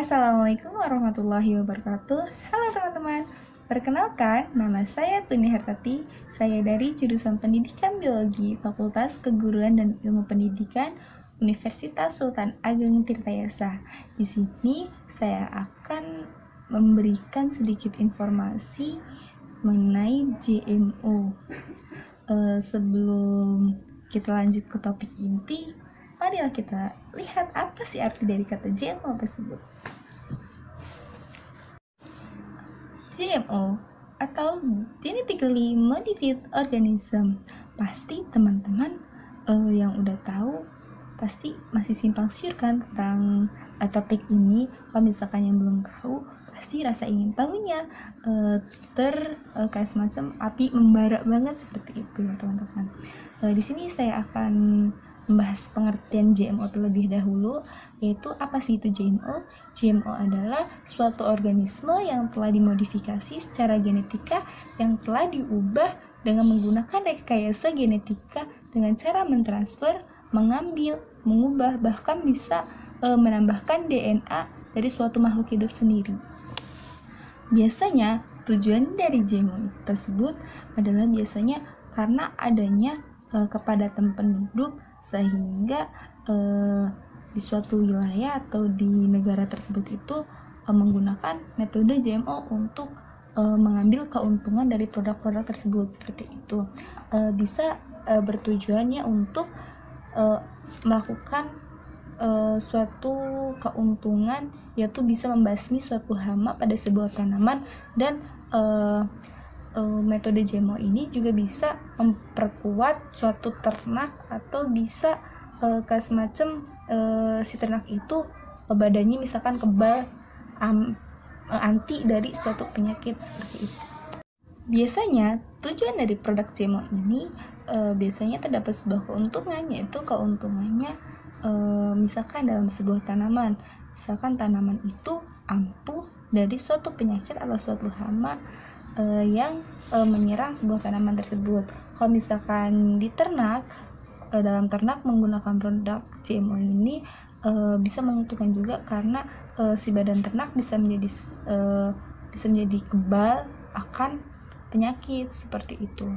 Assalamualaikum warahmatullahi wabarakatuh. Halo teman-teman, perkenalkan nama saya Tuni Hartati. Saya dari jurusan Pendidikan Biologi Fakultas Keguruan dan Ilmu Pendidikan Universitas Sultan Ageng Tirtayasa. Di sini saya akan memberikan sedikit informasi mengenai GMO. Sebelum kita lanjut ke topik inti, marilah kita lihat apa sih arti dari kata GMO tersebut. GMO atau Genetically Modified Organism. Pasti teman-teman yang udah tahu pasti masih simpang siur kan tentang topik ini. Kalau misalkan yang belum tahu, pasti rasa ingin tahunya kayak semacam api membara banget seperti itu ya teman-teman. Di sini saya akan membahas pengertian GMO terlebih dahulu, yaitu apa sih itu GMO? GMO adalah suatu organisme yang telah dimodifikasi secara genetika yang telah diubah dengan menggunakan rekayasa genetika dengan cara mentransfer, mengambil, mengubah, bahkan bisa menambahkan DNA dari suatu makhluk hidup sendiri. Biasanya tujuan dari GMO tersebut adalah biasanya karena adanya kepadatan penduduk, sehingga di suatu wilayah atau di negara tersebut itu menggunakan metode GMO untuk mengambil keuntungan dari produk-produk tersebut seperti itu. Bisa bertujuannya untuk melakukan suatu keuntungan, yaitu bisa membasmi suatu hama pada sebuah tanaman, dan metode GMO ini juga bisa memperkuat suatu ternak, atau bisa kayak semacam si ternak itu badannya misalkan kebal anti dari suatu penyakit seperti itu. Biasanya tujuan dari produk GMO ini biasanya terdapat sebuah keuntungan, yaitu keuntungannya misalkan dalam sebuah tanaman, misalkan tanaman itu ampuh dari suatu penyakit atau suatu hama yang menyerang sebuah tanaman tersebut. Kalau misalkan di ternak, dalam ternak menggunakan produk GMO ini bisa menguntungkan juga, karena si badan ternak bisa menjadi kebal akan penyakit seperti itu.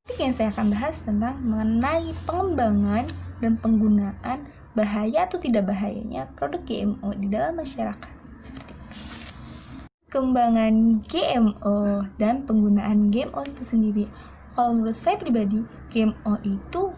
Topik yang saya akan bahas tentang mengenai pengembangan dan penggunaan bahaya atau tidak bahayanya produk GMO di dalam masyarakat seperti itu. Kembangan GMO dan penggunaan GMO itu sendiri. Kalau menurut saya pribadi, GMO itu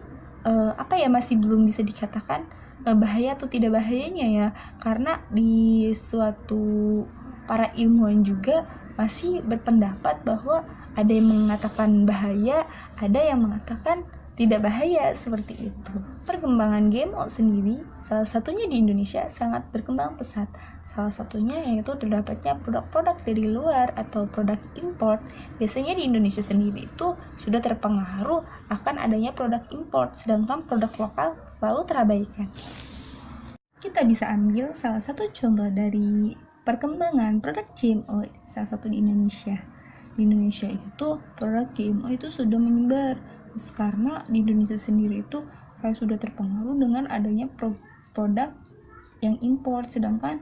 masih belum bisa dikatakan bahaya atau tidak bahayanya ya, karena di suatu para ilmuwan juga masih berpendapat bahwa ada yang mengatakan bahaya, ada yang mengatakan tidak bahaya seperti itu. Perkembangan GMO sendiri, salah satunya di Indonesia sangat berkembang pesat. Salah satunya yaitu terdapatnya produk-produk dari luar atau produk import. Biasanya di Indonesia sendiri itu sudah terpengaruh akan adanya produk import, sedangkan produk lokal selalu terabaikan. Kita bisa ambil salah satu contoh dari perkembangan produk GMO, salah satu di Indonesia. Di Indonesia itu produk GMO itu sudah menyebar, karena di Indonesia sendiri itu kayak sudah terpengaruh dengan adanya produk yang import, sedangkan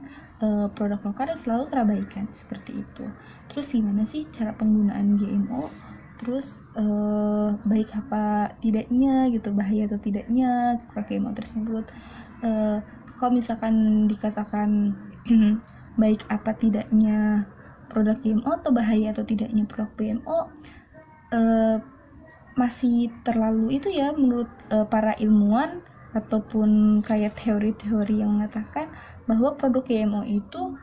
produk lokal selalu terabaikan seperti itu. Terus gimana sih cara penggunaan GMO? Terus baik apa tidaknya gitu, bahaya atau tidaknya produk GMO tersebut. Kalau misalkan dikatakan baik apa tidaknya produk GMO atau bahaya atau tidaknya produk GMO, masih terlalu itu ya menurut para ilmuwan, ataupun kayak teori-teori yang mengatakan bahwa produk GMO itu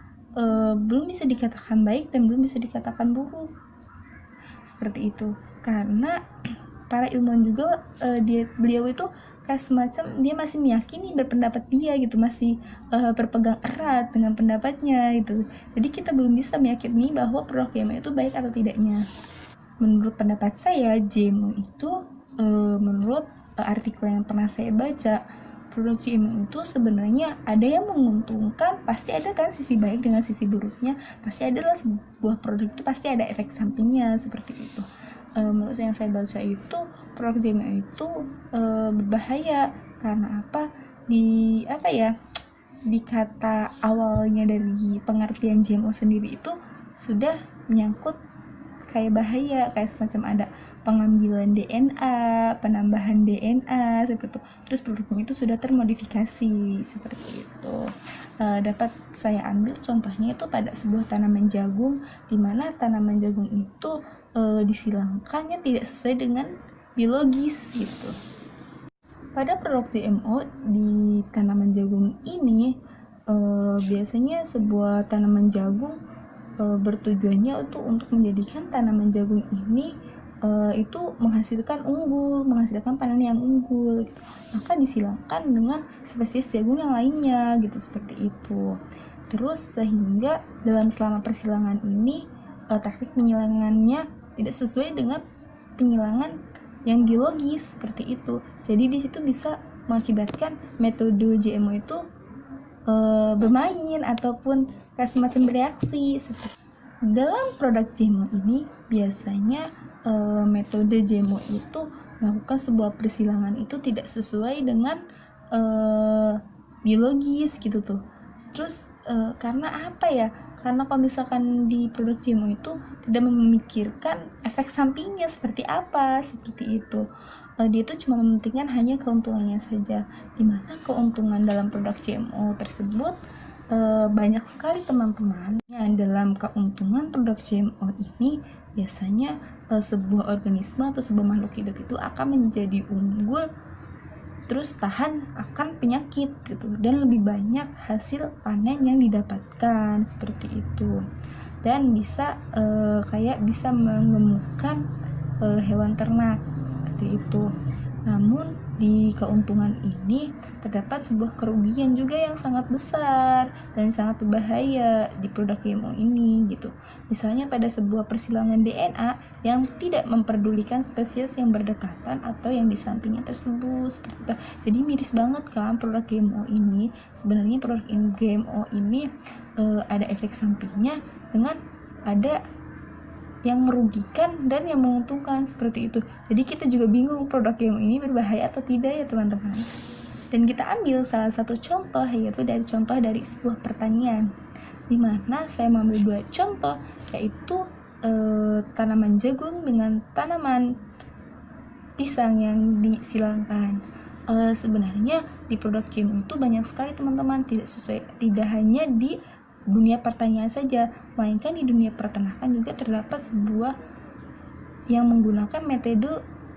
belum bisa dikatakan baik dan belum bisa dikatakan buruk seperti itu, karena para ilmuwan juga beliau itu kayak semacam dia masih meyakini berpendapat dia gitu, masih berpegang erat dengan pendapatnya gitu. Jadi kita belum bisa meyakini bahwa produk GMO itu baik atau tidaknya. Menurut pendapat saya, GMO itu menurut artikel yang pernah saya baca, produk GMO itu sebenarnya ada yang menguntungkan, pasti ada kan sisi baik dengan sisi buruknya, pasti adalah sebuah produk itu pasti ada efek sampingnya seperti itu. Menurut yang saya baca itu produk GMO itu berbahaya karena di kata awalnya dari pengertian GMO sendiri itu sudah menyangkut kayak bahaya, kayak semacam ada pengambilan DNA, penambahan DNA seperti itu. Terus produknya itu sudah termodifikasi seperti itu. Dapat saya ambil contohnya itu pada sebuah tanaman jagung, di mana tanaman jagung itu disilangkannya tidak sesuai dengan biologis gitu. Pada produk GMO di tanaman jagung ini biasanya sebuah tanaman jagung bertujuannya untuk menjadikan tanaman jagung ini itu menghasilkan panen yang unggul gitu. Maka disilangkan dengan spesies jagung yang lainnya gitu, seperti itu. Terus sehingga selama persilangan ini teknik penyilangannya tidak sesuai dengan penyilangan yang biologis seperti itu. Jadi di situ bisa mengakibatkan metode GMO itu bermain ataupun kayak semacam bereaksi. Dalam produk GMO ini biasanya metode GMO itu melakukan sebuah persilangan itu tidak sesuai dengan biologis gitu tuh. Terus karena apa ya? Karena kalau misalkan di produk GMO itu tidak memikirkan efek sampingnya seperti apa, seperti itu. Dia itu cuma mementingkan hanya keuntungannya saja. Dimana keuntungan dalam produk GMO tersebut banyak sekali teman-teman. Dalam keuntungan produk GMO ini biasanya sebuah organisme atau sebuah makhluk hidup itu akan menjadi unggul, terus tahan akan penyakit gitu, dan lebih banyak hasil panen yang didapatkan seperti itu, dan bisa bisa mengemukkan hewan ternak seperti itu. Namun di keuntungan ini terdapat sebuah kerugian juga yang sangat besar dan sangat berbahaya di produk GMO ini gitu. Misalnya pada sebuah persilangan DNA yang tidak memperdulikan spesies yang berdekatan atau yang di sampingnya tersebut seperti itu. Jadi miris banget kan produk GMO ini. Sebenarnya produk GMO ini ada efek sampingnya dengan ada yang merugikan dan yang menguntungkan seperti itu. Jadi kita juga bingung produk GMO ini berbahaya atau tidak ya teman-teman. Dan kita ambil salah satu contoh, yaitu contoh dari sebuah pertanian, di mana saya mengambil 2 contoh, yaitu tanaman jagung dengan tanaman pisang yang disilangkan. Sebenarnya di produk GMO itu banyak sekali teman-teman, tidak hanya di dunia pertanian saja, melainkan di dunia peternakan juga terdapat sebuah yang menggunakan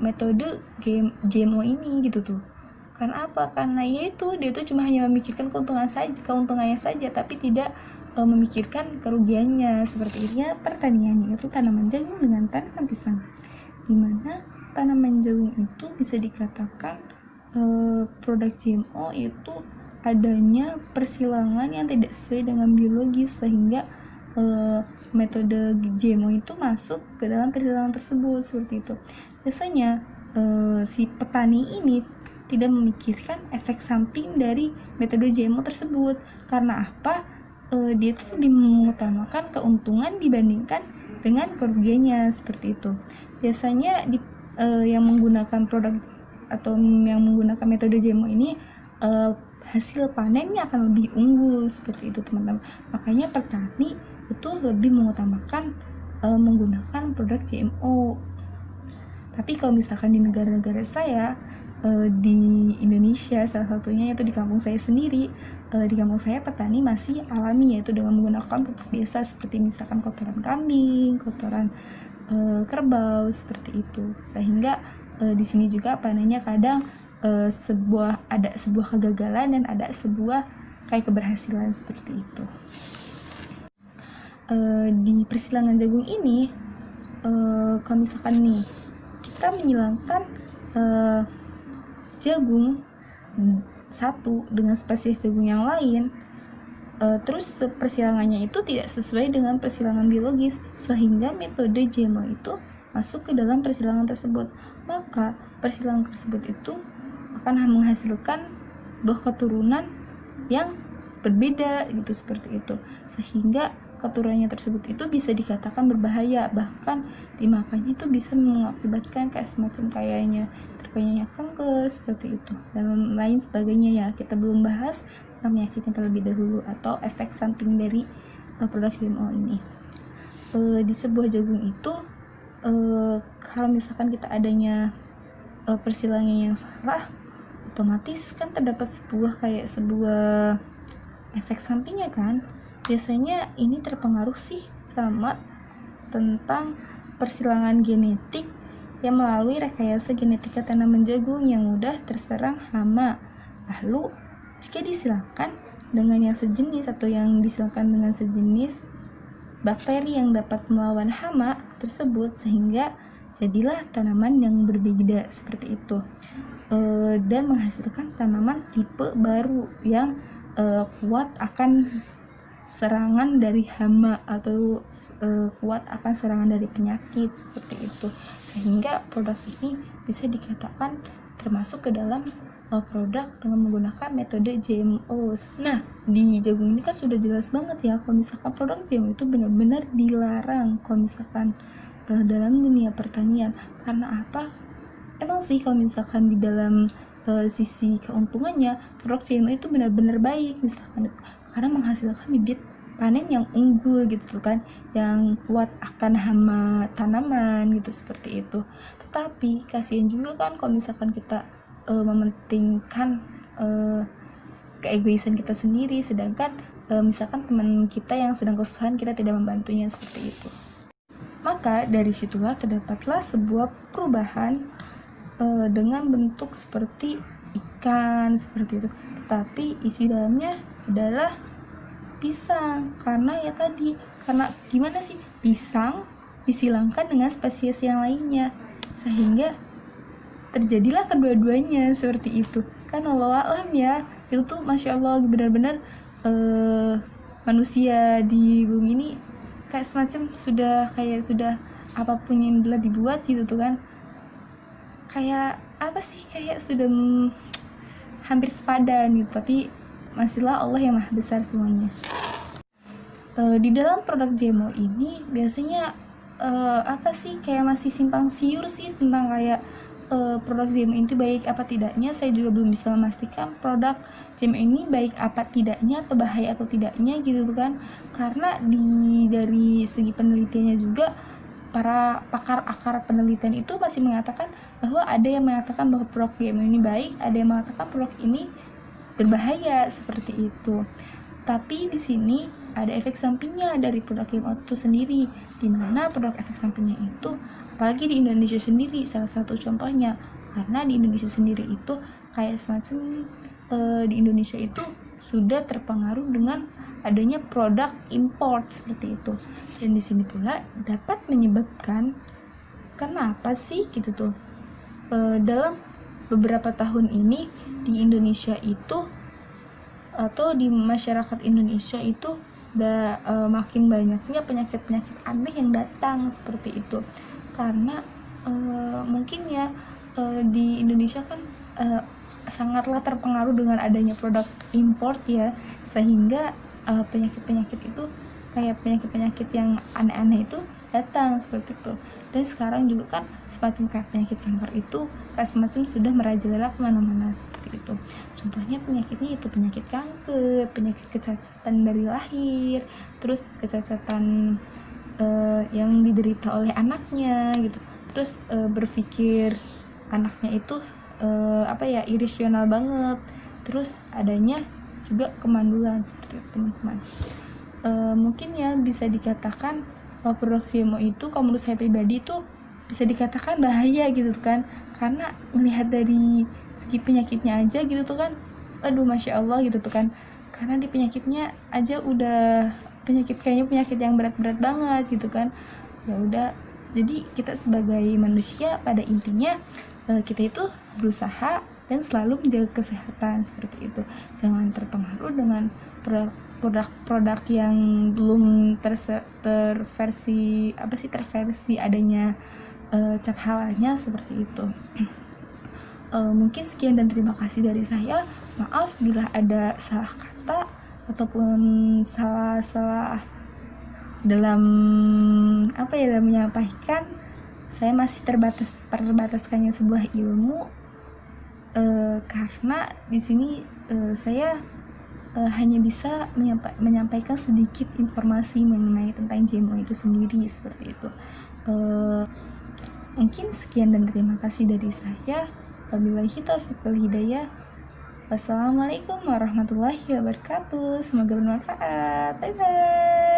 metode GMO ini gitu tuh. Karena apa? Karena yaitu dia tuh cuma hanya memikirkan keuntungannya saja, tapi tidak memikirkan kerugiannya. Seperti ini pertaniannya itu tanaman jagung dengan tanaman pisang, dimana tanaman jagung itu bisa dikatakan produk GMO itu adanya persilangan yang tidak sesuai dengan biologis, sehingga metode GMO itu masuk ke dalam persilangan tersebut seperti itu. Biasanya si petani ini tidak memikirkan efek samping dari metode GMO tersebut. Karena apa? Dia itu lebih mengutamakan keuntungan dibandingkan dengan kerugiannya seperti itu. Biasanya yang menggunakan produk atau yang menggunakan metode GMO ini hasil panennya akan lebih unggul seperti itu teman-teman. Makanya petani itu lebih mengutamakan menggunakan produk GMO. Tapi kalau misalkan di negara-negara saya, di Indonesia salah satunya, yaitu di kampung saya sendiri, di kampung saya petani masih alami, yaitu dengan menggunakan pupuk biasa seperti misalkan kotoran kambing, kotoran kerbau seperti itu. Sehingga di sini juga panennya kadang ada sebuah kegagalan dan ada sebuah kayak keberhasilan seperti itu. Di persilangan jagung ini, kalau misalkan nih kita menyilangkan jagung satu dengan spesies jagung yang lain, terus persilangannya itu tidak sesuai dengan persilangan biologis, sehingga metode GMO itu masuk ke dalam persilangan tersebut, maka persilangan tersebut itu akan menghasilkan sebuah keturunan yang berbeda gitu, seperti itu. Sehingga kotorannya tersebut itu bisa dikatakan berbahaya, bahkan dimakannya itu bisa mengakibatkan kayak semacam kayaknya terkena kanker seperti itu dan lain sebagainya ya. Kita belum bahas tentang penyakitnya terlebih dahulu atau efek samping dari produk GMO ini. Di sebuah jagung itu kalau misalkan kita adanya persilangan yang salah, otomatis kan terdapat sebuah efek sampingnya kan. Biasanya ini terpengaruh sih sama tentang persilangan genetik yang melalui rekayasa genetika tanaman jagung yang mudah terserang hama. Lalu jika disilangan dengan yang sejenis atau yang disilangan dengan sejenis bakteri yang dapat melawan hama tersebut, sehingga jadilah tanaman yang berbeda seperti itu, dan menghasilkan tanaman tipe baru yang kuat akan serangan dari hama atau kuat akan serangan dari penyakit seperti itu, sehingga produk ini bisa dikatakan termasuk ke dalam produk dengan menggunakan metode GMO. Nah, di jagung ini kan sudah jelas banget ya kalau misalkan produk GMO itu benar-benar dilarang kalau misalkan dalam dunia pertanian. Karena apa? Emang sih kalau misalkan di dalam sisi keuntungannya produk GMO itu benar-benar baik misalkan, karena menghasilkan bibit panen yang unggul gitu kan, yang kuat akan hama tanaman gitu, seperti itu. Tetapi kasihan juga kan kalau misalkan kita mementingkan keegoisan kita sendiri, sedangkan misalkan teman kita yang sedang kesusahan kita tidak membantunya seperti itu. Maka dari situlah terdapatlah sebuah perubahan dengan bentuk seperti ikan seperti itu, tetapi isi dalamnya adalah pisang. Karena ya tadi, karena gimana sih, pisang disilangkan dengan spesies yang lainnya sehingga terjadilah kedua-duanya seperti itu kan. Allah alam ya, itu tuh masya Allah benar-benar manusia di bumi ini kayak semacam sudah apapun yang telah dibuat gitu tuh kan, kayak apa sih, kayak sudah hampir sepadan gitu, tapi masihlah Allah yang maha besar semuanya. Di dalam produk GMO ini biasanya apa sih, kayak masih simpang siur sih tentang kayak produk GMO itu baik apa tidaknya. Saya juga belum bisa memastikan produk GMO ini baik apa tidaknya atau bahaya atau tidaknya gitu kan, karena dari segi penelitiannya juga para pakar akar penelitian itu masih mengatakan bahwa ada yang mengatakan bahwa produk GMO ini baik, ada yang mengatakan produk ini berbahaya seperti itu. Tapi di sini ada efek sampingnya dari produk GMO itu sendiri, di mana produk efek sampingnya itu apalagi di Indonesia sendiri salah satu contohnya, karena di Indonesia sendiri itu kayak semacam di Indonesia itu sudah terpengaruh dengan adanya produk import seperti itu, dan di sini pula dapat menyebabkan kenapa sih gitu tuh dalam beberapa tahun ini di Indonesia itu atau di masyarakat Indonesia itu makin banyaknya penyakit-penyakit aneh yang datang seperti itu, karena mungkin ya di Indonesia kan sangatlah terpengaruh dengan adanya produk import ya, sehingga penyakit-penyakit itu kayak penyakit-penyakit yang aneh-aneh itu datang seperti itu. Dan sekarang juga kan semacam kayak penyakit kanker itu kayak semacam sudah merajalela kemana-mana seperti itu. Contohnya penyakitnya itu penyakit kanker, penyakit kecacatan dari lahir, terus kecacatan yang diderita oleh anaknya gitu, terus berpikir anaknya itu irasional banget, terus adanya juga kemandulan seperti itu teman-teman. Mungkin ya bisa dikatakan produk GMO itu kalau menurut saya pribadi itu bisa dikatakan bahaya gitu kan, karena melihat dari segi penyakitnya aja gitu tuh kan, aduh masya Allah gitu tuh kan, karena di penyakitnya aja udah kayaknya penyakit yang berat-berat banget gitu kan. Ya udah, jadi kita sebagai manusia pada intinya kita itu berusaha dan selalu menjaga kesehatan seperti itu, jangan terpengaruh dengan produk yang belum terversi adanya cap halalnya seperti itu. Mungkin sekian dan terima kasih dari saya. Maaf bila ada salah kata ataupun salah dalam dalam menyampaikan, saya masih terbataskannya sebuah ilmu, karena di sini saya hanya bisa menyampaikan sedikit informasi mengenai tentang JMO itu sendiri, seperti itu. Mungkin sekian dan terima kasih dari saya. Wabillahi taufiq wal hidayah. Wassalamualaikum warahmatullahi wabarakatuh. Semoga bermanfaat. Bye bye.